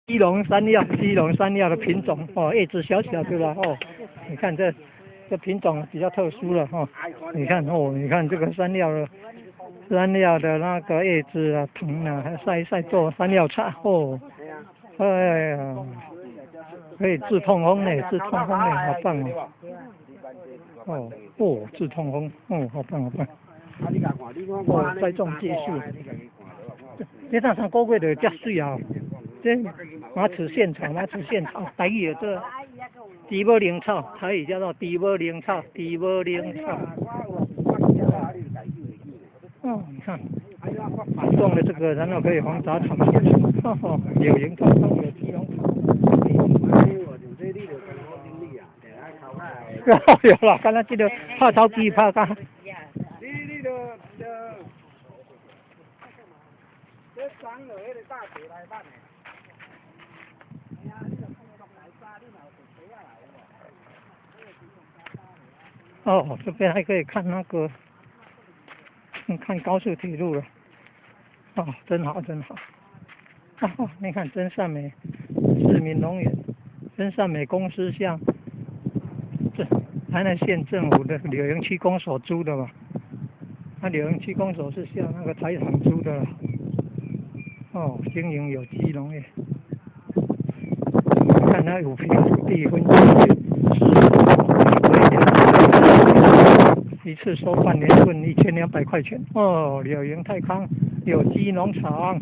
基隆山药的品种哦，叶子小小的啦哦，你看这品种比较特殊了哦，你看哦，你看这个山药的那个叶子啊、藤啊，还晒一晒做山药茶哦，哎呀，可以治痛风呢，治痛风呢，好棒哦！哦，治痛风，哦，好棒好棒！哦，栽种技术，这3个月就结水啊！这马齿苋草，台语这猪母灵草，台语叫做猪母灵草。哦，你看，种了这个，然后可以防杂草。有蝇草，有鸡笼草。有啦，刚才这个拍草机拍干。哦，这边还可以看那个，看高速铁路了。哦，真好。哦，你看真善美市民农园，真善美公司向台南县政府的柳营区公所租的嘛。那柳营区公所是向那个财产租的啦。哦，经营有机农业。看那5坪土地分一次收半年份1200块钱。哦，柳营泰康有机农场。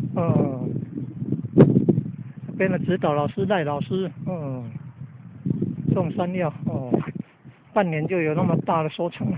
这边的指导老师赖老师，种山药，半年就有那么大的收成了。